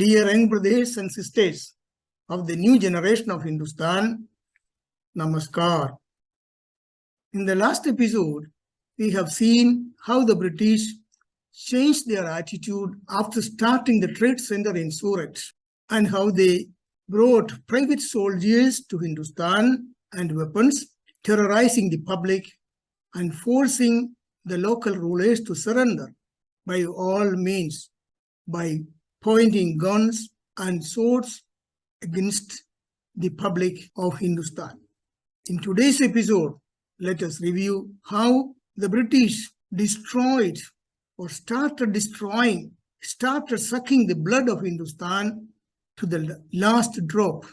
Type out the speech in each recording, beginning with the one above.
Dear young brothers and sisters of the new generation of Hindustan, Namaskar. In the last episode, we have seen how the British changed their attitude after starting the trade center in Surat, and how they brought private soldiers to Hindustan and weapons, terrorizing the public and forcing the local rulers to surrender by all means, by pointing guns and swords against the public of Hindustan. In today's episode, let us review how the British destroyed or started sucking the blood of Hindustan to the last drop.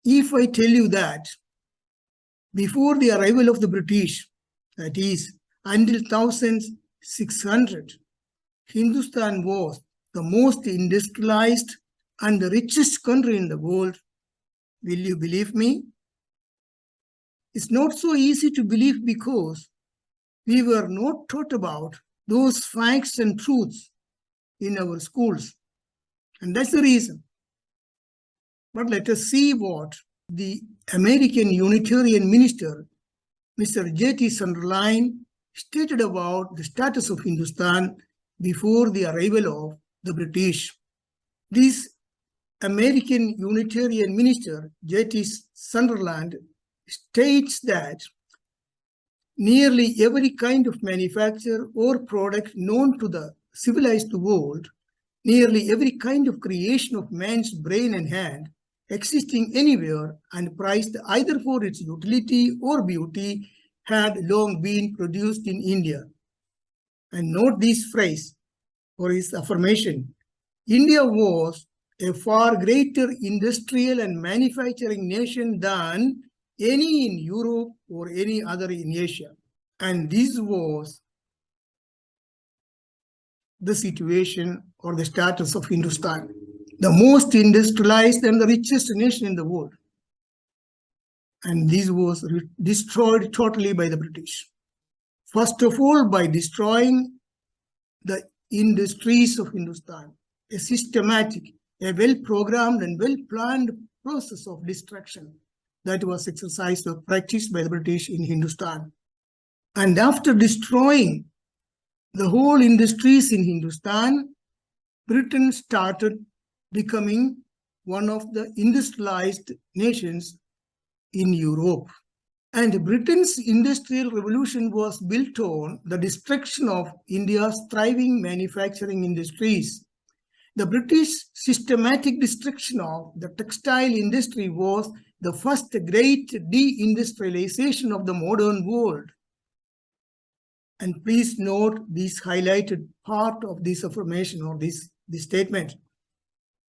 If I tell you that before the arrival of the British, that is, until 1600, Hindustan was the most industrialized and the richest country in the world, will you believe me? It's not so easy to believe because we were not taught about those facts and truths in our schools. And that's the reason. But let us see what the American Unitarian minister, Mr. J.T. Sunderland, stated about the status of Hindustan before the arrival of the British. This American Unitarian minister, J.T. Sunderland, states that nearly every kind of manufacture or product known to the civilized world, nearly every kind of creation of man's brain and hand, existing anywhere and priced either for its utility or beauty, had long been produced in India. And note this phrase or his affirmation: India was a far greater industrial and manufacturing nation than any in Europe or any other in Asia. And this was the situation or the status of Hindustan, the most industrialized and the richest nation in the world. And this was destroyed totally by the British. First of all, by destroying the industries of Hindustan, a systematic, a well-programmed and well-planned process of destruction that was exercised or practiced by the British in Hindustan. And after destroying the whole industries in Hindustan, Britain started becoming one of the industrialized nations in Europe. And Britain's industrial revolution was built on the destruction of India's thriving manufacturing industries. The British systematic destruction of the textile industry was the first great deindustrialization of the modern world. And please note this highlighted part of this affirmation or this statement.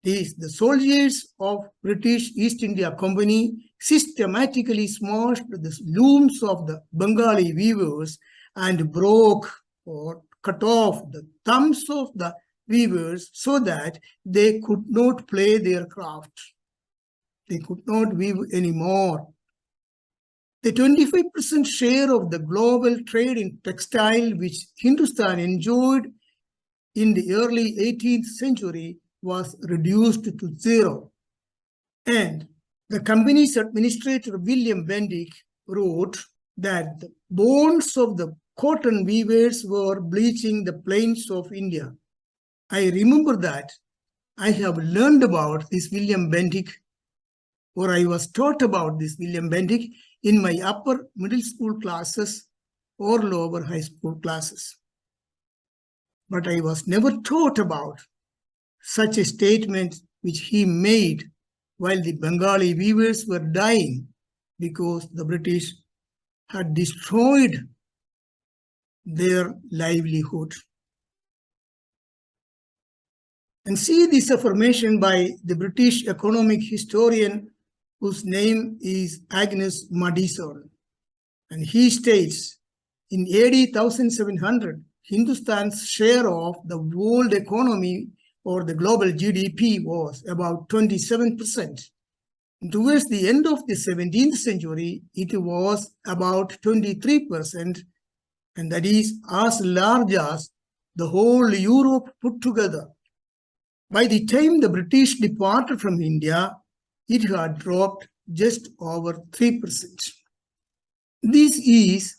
The soldiers of British East India Company systematically smashed the looms of the Bengali weavers and broke or cut off the thumbs of the weavers so that they could not play their craft. They could not weave anymore. The 25% share of the global trade in textile which Hindustan enjoyed in the early 18th century was reduced to zero. And the company's administrator, William Bendick, wrote that the bones of the cotton weavers were bleaching the plains of India. I remember that I have learned about this William Bendick, or I was taught about this William Bendick in my upper middle school classes or lower high school classes. But I was never taught about such a statement which he made while the Bengali weavers were dying because the British had destroyed their livelihood. And see this affirmation by the British economic historian whose name is Agnes Madison. And he states, in AD 1700, Hindustan's share of the world economy or the global GDP was about 27%. Towards the end of the 17th century, it was about 23%, and that is as large as the whole Europe put together. By the time the British departed from India, it had dropped just over 3%. This is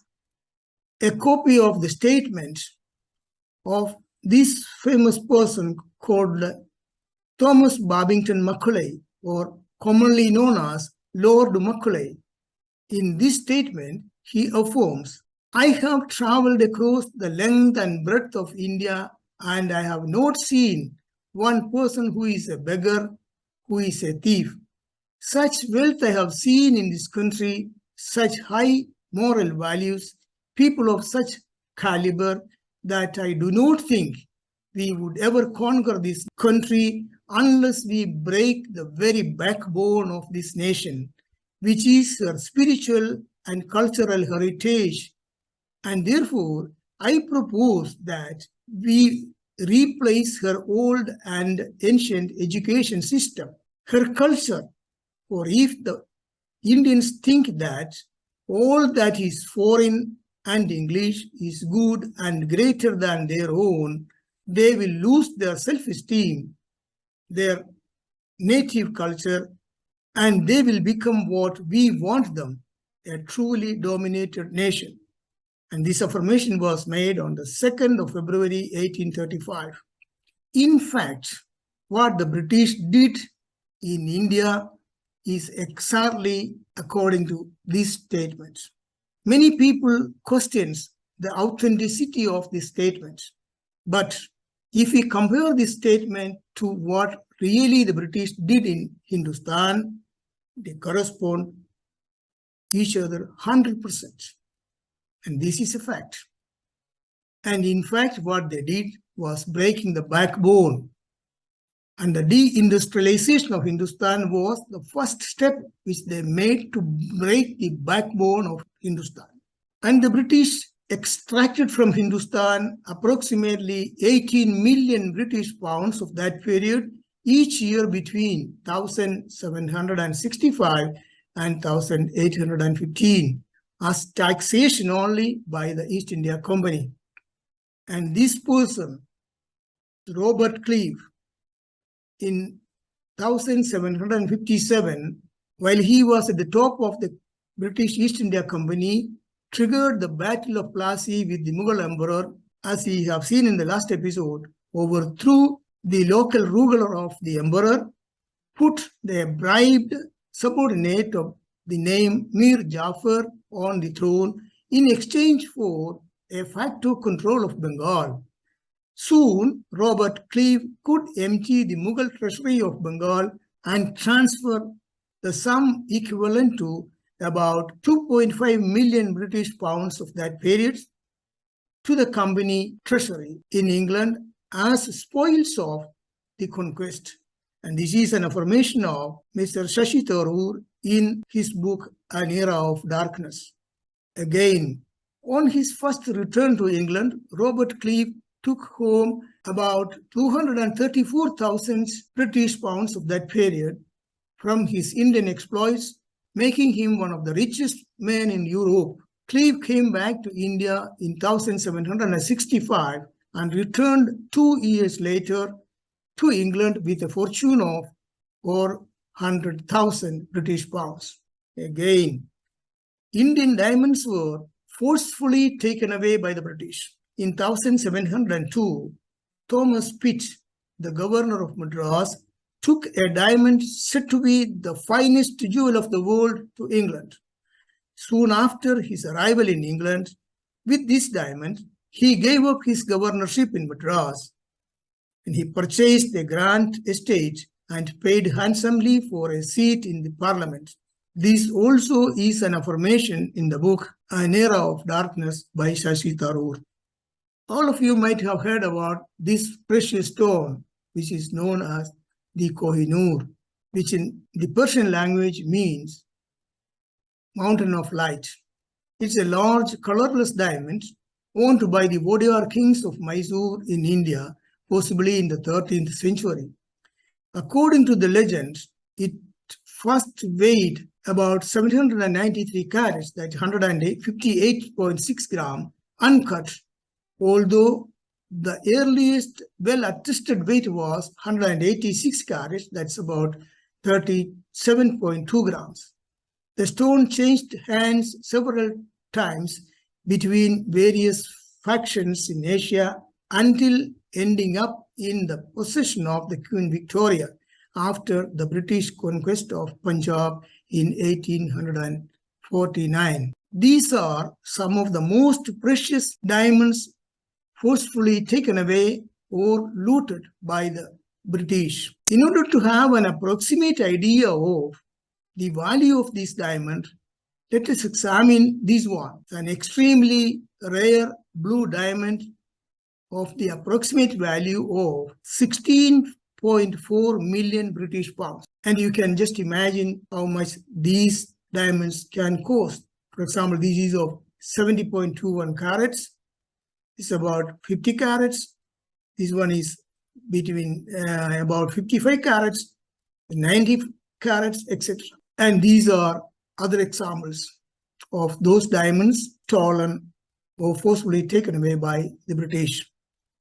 a copy of the statement of this famous person called Thomas Babington Macaulay, or commonly known as Lord Macaulay. In this statement, he affirms, "I have traveled across the length and breadth of India, and I have not seen one person who is a beggar, who is a thief. Such wealth I have seen in this country, such high moral values, people of such caliber, that I do not think we would ever conquer this country unless we break the very backbone of this nation, which is her spiritual and cultural heritage. And therefore, I propose that we replace her old and ancient education system, her culture. For if the Indians think that all that is foreign and English is good and greater than their own, they will lose their self-esteem, their native culture, and they will become what we want them, a truly dominated nation." And this affirmation was made on the 2nd of February, 1835. In fact, what the British did in India is exactly according to this statement. Many people question the authenticity of this statement. But if we compare this statement to what really the British did in Hindustan, they correspond each other 100%. And this is a fact. And in fact, what they did was breaking the backbone. And the deindustrialization of Hindustan was the first step which they made to break the backbone of Hindustan. And the British extracted from Hindustan approximately 18 million British pounds of that period each year between 1765 and 1815 as taxation only by the East India Company. And this person, Robert Clive, in 1757, while he was at the top of the British East India Company, triggered the Battle of Plassey with the Mughal Emperor, as we have seen in the last episode, overthrew the local ruler of the emperor, put the bribed subordinate of the name Mir Jafar on the throne in exchange for a facto control of Bengal. Soon, Robert Clive could empty the Mughal treasury of Bengal and transfer the sum equivalent to about 2.5 million British pounds of that period to the company treasury in England as spoils of the conquest. And this is an affirmation of Mr. Shashi Tharoor in his book, An Era of Darkness. Again, on his first return to England, Robert Clive took home about 234,000 British pounds of that period from his Indian exploits, making him one of the richest men in Europe. Clive came back to India in 1765 and returned 2 years later to England with a fortune of 400,000 British pounds. Again, Indian diamonds were forcefully taken away by the British. In 1702, Thomas Pitt, the governor of Madras, took a diamond said to be the finest jewel of the world to England. Soon after his arrival in England, with this diamond, he gave up his governorship in Madras, and he purchased a grand estate and paid handsomely for a seat in the parliament. This also is an affirmation in the book An Era of Darkness by Shashi Tharoor. All of you might have heard about this precious stone, which is known as the Kohinoor, which in the Persian language means mountain of light. It's a large colorless diamond owned by the Vodiyar kings of Mysore in India, possibly in the 13th century. According to the legend, it first weighed about 793 carats, that's 158.6 grams, uncut, although the earliest well-attested weight was 186 carats, that's about 37.2 grams. The stone changed hands several times between various factions in Asia until ending up in the possession of the Queen Victoria after the British conquest of Punjab in 1849. These are some of the most precious diamonds forcefully taken away or looted by the British. In order to have an approximate idea of the value of this diamond, let us examine this one, an extremely rare blue diamond of the approximate value of 16.4 million British pounds. And you can just imagine how much these diamonds can cost. For example, this is of 70.21 carats. It's about 50 carats. This one is between about 55 carats, 90 carats, etc. And these are other examples of those diamonds stolen or forcibly taken away by the British.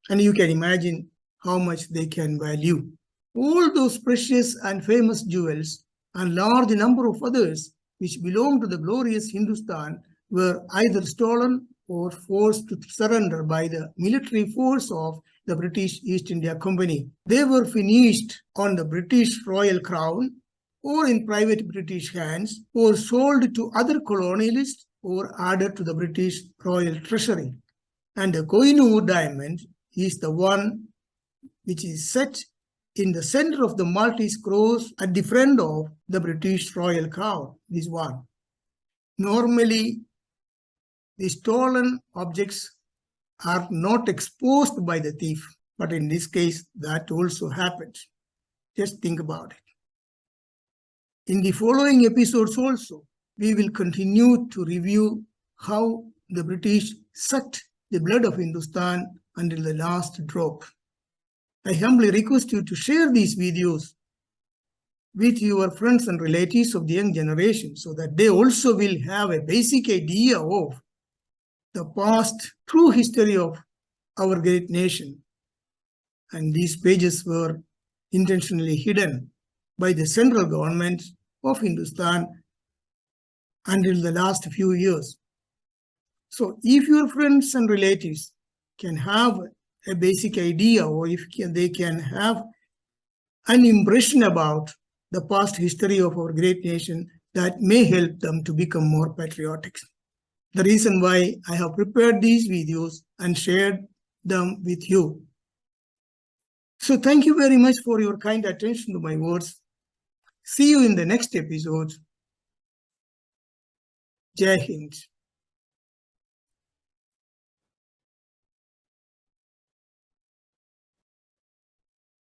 And you can imagine how much they can value. All those precious and famous jewels and large number of others which belong to the glorious Hindustan were either stolen or forced to surrender by the military force of the British East India Company. They were finished on the British royal crown or in private British hands or sold to other colonialists or added to the British royal treasury. And the Kohinoor diamond is the one which is set in the center of the Maltese cross at the front of the British royal crown, this one. Normally, the stolen objects are not exposed by the thief, but in this case, that also happened. Just think about it. In the following episodes also, we will continue to review how the British sucked the blood of Hindustan until the last drop. I humbly request you to share these videos with your friends and relatives of the young generation so that they also will have a basic idea of the past true history of our great nation. And these pages were intentionally hidden by the central government of Hindustan until the last few years. So if your friends and relatives can have a basic idea, or if they can have an impression about the past history of our great nation, that may help them to become more patriotic. The reason why I have prepared these videos and shared them with you. So thank you very much for your kind attention to my words. See you in the next episode. Jai Hind.